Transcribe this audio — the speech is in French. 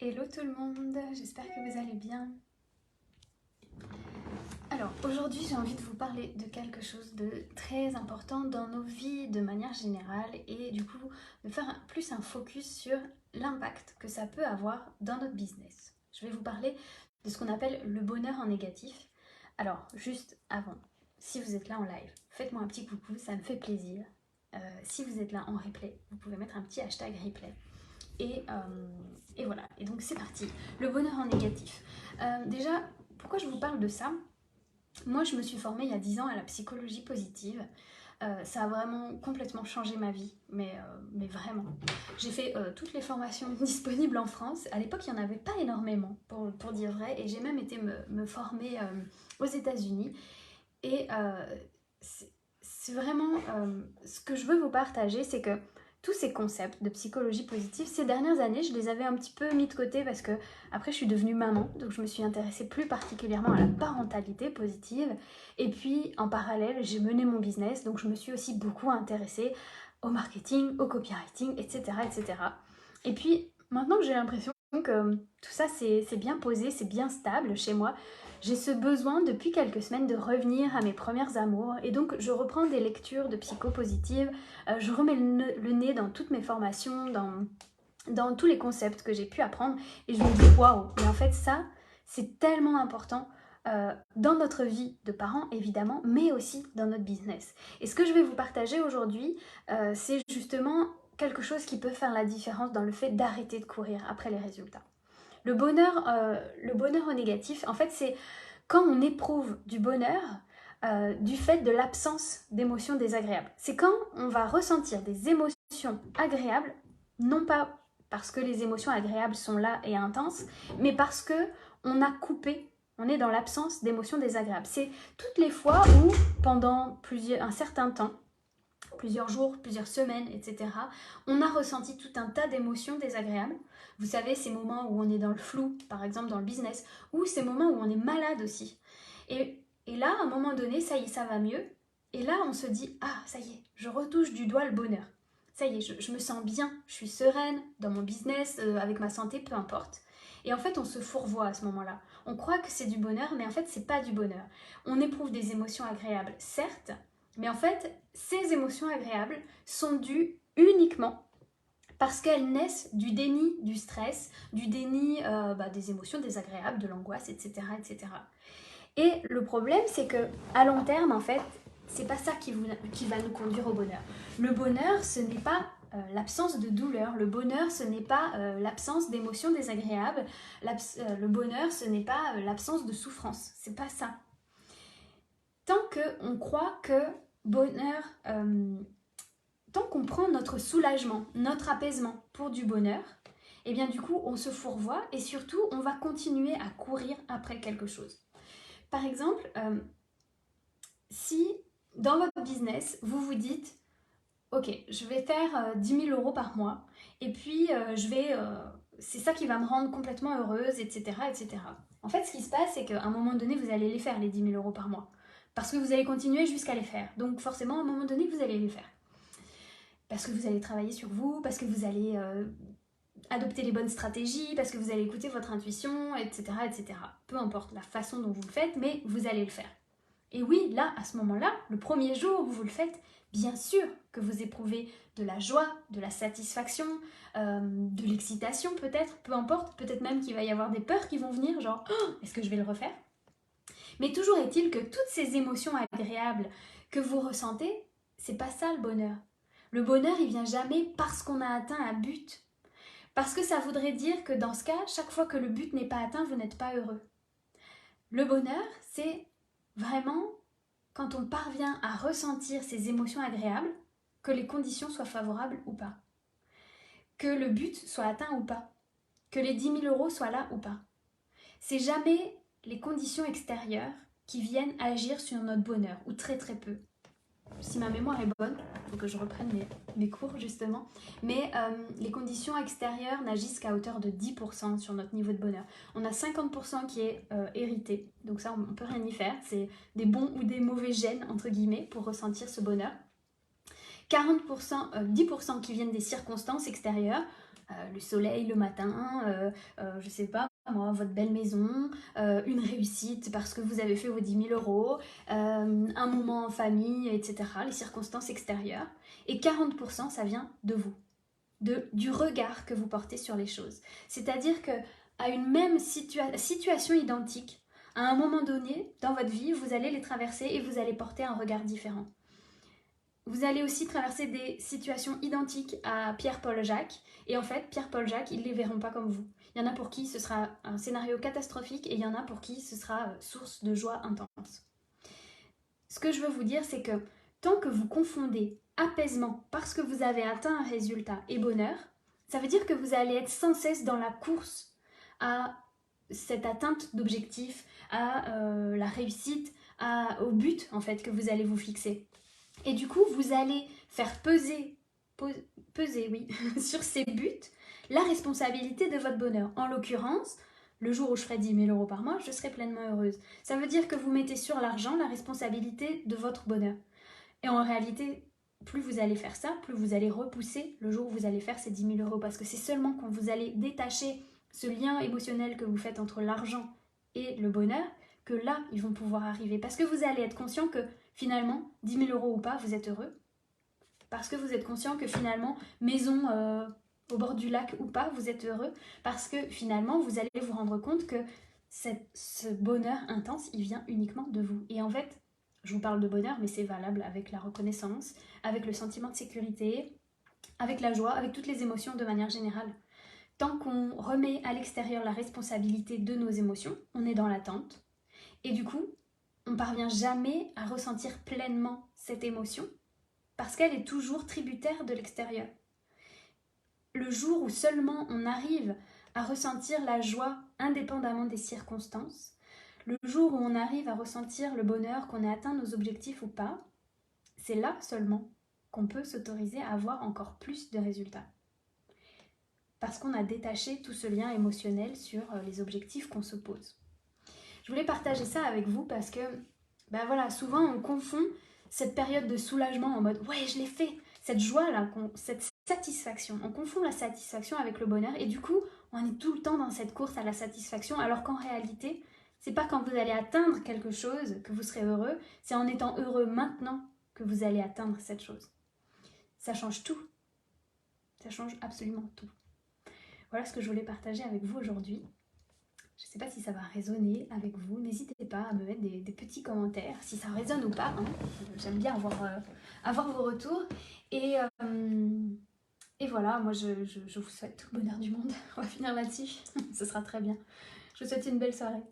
Hello tout le monde, j'espère que vous allez bien. Alors aujourd'hui j'ai envie de vous parler de quelque chose de très important dans nos vies de manière générale et du coup de faire plus un focus sur l'impact que ça peut avoir dans notre business. Je vais vous parler de ce qu'on appelle le bonheur en négatif. Alors juste avant, si vous êtes là en live, faites-moi un petit coucou, ça me fait plaisir. Si vous êtes là en replay, vous pouvez mettre un petit hashtag replay. Et voilà, et donc c'est parti. Le bonheur en négatif. Déjà, pourquoi je vous parle de ça? Moi, je me suis formée il y a 10 ans à la psychologie positive. Ça a vraiment complètement changé ma vie, mais vraiment. J'ai fait toutes les formations disponibles en France. À l'époque, il n'y en avait pas énormément, pour dire vrai, et j'ai même été me former aux États-Unis. Et c'est vraiment ce que je veux vous partager, c'est que tous ces concepts de psychologie positive, ces dernières années, je les avais un petit peu mis de côté parce que après je suis devenue maman, donc je me suis intéressée plus particulièrement à la parentalité positive. Et puis en parallèle, j'ai mené mon business, donc je me suis aussi beaucoup intéressée au marketing, au copywriting, etc. etc. Et puis maintenant que j'ai l'impression que tout ça c'est bien posé, c'est bien stable chez moi, j'ai ce besoin depuis quelques semaines de revenir à mes premières amours et donc je reprends des lectures de psychopositive, je remets le nez dans toutes mes formations, dans tous les concepts que j'ai pu apprendre et je me dis waouh, mais en fait ça c'est tellement important dans notre vie de parents évidemment, mais aussi dans notre business. Et ce que je vais vous partager aujourd'hui, c'est justement quelque chose qui peut faire la différence dans le fait d'arrêter de courir après les résultats. Le bonheur au négatif, en fait, c'est quand on éprouve du bonheur du fait de l'absence d'émotions désagréables. C'est quand on va ressentir des émotions agréables, non pas parce que les émotions agréables sont là et intenses, mais parce que on a coupé, on est dans l'absence d'émotions désagréables. C'est toutes les fois où, pendant un certain temps, plusieurs jours, plusieurs semaines, etc., on a ressenti tout un tas d'émotions désagréables. Vous savez, ces moments où on est dans le flou, par exemple dans le business, ou ces moments où on est malade aussi. Et là, à un moment donné, ça y est, ça va mieux. Et là, on se dit, ah, ça y est, je retouche du doigt le bonheur. Ça y est, je me sens bien, je suis sereine dans mon business, avec ma santé, peu importe. Et en fait, on se fourvoie à ce moment-là. On croit que c'est du bonheur, mais en fait, c'est pas du bonheur. On éprouve des émotions agréables, certes, mais en fait, ces émotions agréables sont dues uniquement parce qu'elles naissent du déni du stress, du déni des émotions désagréables, de l'angoisse, etc., etc. Et le problème, c'est que à long terme, en fait, c'est pas ça qui va nous conduire au bonheur. Le bonheur, ce n'est pas l'absence de douleur. Le bonheur, ce n'est pas l'absence d'émotions désagréables. Le bonheur, ce n'est pas l'absence de souffrance. C'est pas ça. Tant qu'on croit que bonheur, tant qu'on prend notre soulagement, notre apaisement pour du bonheur, et bien du coup on se fourvoie et surtout on va continuer à courir après quelque chose. Par exemple, si dans votre business vous vous dites ok, je vais faire 10 000 euros par mois et puis c'est ça qui va me rendre complètement heureuse, etc., etc. En fait, ce qui se passe, c'est qu'à un moment donné, vous allez les faire, les 10 000 euros par mois. Parce que vous allez continuer jusqu'à les faire. Donc forcément, à un moment donné, vous allez les faire. Parce que vous allez travailler sur vous, parce que vous allez adopter les bonnes stratégies, parce que vous allez écouter votre intuition, etc., etc. Peu importe la façon dont vous le faites, mais vous allez le faire. Et oui, là, à ce moment-là, le premier jour où vous le faites, bien sûr que vous éprouvez de la joie, de la satisfaction, de l'excitation peut-être, peu importe, peut-être même qu'il va y avoir des peurs qui vont venir, genre oh, est-ce que je vais le refaire? Mais toujours est-il que toutes ces émotions agréables que vous ressentez, c'est pas ça le bonheur. Le bonheur, il vient jamais parce qu'on a atteint un but. Parce que ça voudrait dire que dans ce cas, chaque fois que le but n'est pas atteint, vous n'êtes pas heureux. Le bonheur, c'est vraiment quand on parvient à ressentir ces émotions agréables, que les conditions soient favorables ou pas. Que le but soit atteint ou pas. Que les 10 000 euros soient là ou pas. C'est jamais les conditions extérieures qui viennent agir sur notre bonheur, ou très très peu. Si ma mémoire est bonne, il faut que je reprenne mes cours justement, mais les conditions extérieures n'agissent qu'à hauteur de 10% sur notre niveau de bonheur. On a 50% qui est hérité, donc ça on ne peut rien y faire, c'est des bons ou des mauvais gènes entre guillemets pour ressentir ce bonheur. 10% qui viennent des circonstances extérieures, le soleil le matin, je sais pas moi, votre belle maison, une réussite parce que vous avez fait vos 10 000 euros, un moment en famille, etc., les circonstances extérieures. Et 40% ça vient de vous, du regard que vous portez sur les choses. C'est-à-dire que à une même situation identique, à un moment donné dans votre vie, vous allez les traverser et vous allez porter un regard différent. Vous allez aussi traverser des situations identiques à Pierre, Paul, Jacques. Et en fait, Pierre, Paul, Jacques, ils ne les verront pas comme vous. Il y en a pour qui ce sera un scénario catastrophique et il y en a pour qui ce sera source de joie intense. Ce que je veux vous dire, c'est que tant que vous confondez apaisement parce que vous avez atteint un résultat et bonheur, ça veut dire que vous allez être sans cesse dans la course à cette atteinte d'objectifs, à la réussite, au but en fait que vous allez vous fixer. Et du coup, vous allez faire peser oui, sur ces buts la responsabilité de votre bonheur. En l'occurrence, le jour où je ferai 10 000 euros par mois, je serai pleinement heureuse. Ça veut dire que vous mettez sur l'argent la responsabilité de votre bonheur. Et en réalité, plus vous allez faire ça, plus vous allez repousser le jour où vous allez faire ces 10 000 euros. Parce que c'est seulement quand vous allez détacher ce lien émotionnel que vous faites entre l'argent et le bonheur que là, ils vont pouvoir arriver. Parce que vous allez être conscient que finalement, 10 000 euros ou pas, vous êtes heureux. Parce que vous êtes conscient que finalement, maison au bord du lac ou pas, vous êtes heureux. Parce que finalement, vous allez vous rendre compte que ce bonheur intense, il vient uniquement de vous. Et en fait, je vous parle de bonheur, mais c'est valable avec la reconnaissance, avec le sentiment de sécurité, avec la joie, avec toutes les émotions de manière générale. Tant qu'on remet à l'extérieur la responsabilité de nos émotions, on est dans l'attente. Et du coup, on ne parvient jamais à ressentir pleinement cette émotion parce qu'elle est toujours tributaire de l'extérieur. Le jour où seulement on arrive à ressentir la joie indépendamment des circonstances, le jour où on arrive à ressentir le bonheur, qu'on ait atteint nos objectifs ou pas, c'est là seulement qu'on peut s'autoriser à avoir encore plus de résultats. Parce qu'on a détaché tout ce lien émotionnel sur les objectifs qu'on se pose. Je voulais partager ça avec vous parce que, ben voilà, souvent on confond cette période de soulagement en mode « ouais, je l'ai fait », cette joie-là, cette satisfaction. On confond la satisfaction avec le bonheur et du coup, on est tout le temps dans cette course à la satisfaction alors qu'en réalité, c'est pas quand vous allez atteindre quelque chose que vous serez heureux, c'est en étant heureux maintenant que vous allez atteindre cette chose. Ça change tout. Ça change absolument tout. Voilà ce que je voulais partager avec vous aujourd'hui. Je ne sais pas si ça va résonner avec vous. N'hésitez pas à me mettre des petits commentaires, si ça résonne ou pas. Hein. J'aime bien avoir vos retours. Et voilà, moi je vous souhaite tout le bonheur du monde. On va finir là-dessus. Ce sera très bien. Je vous souhaite une belle soirée.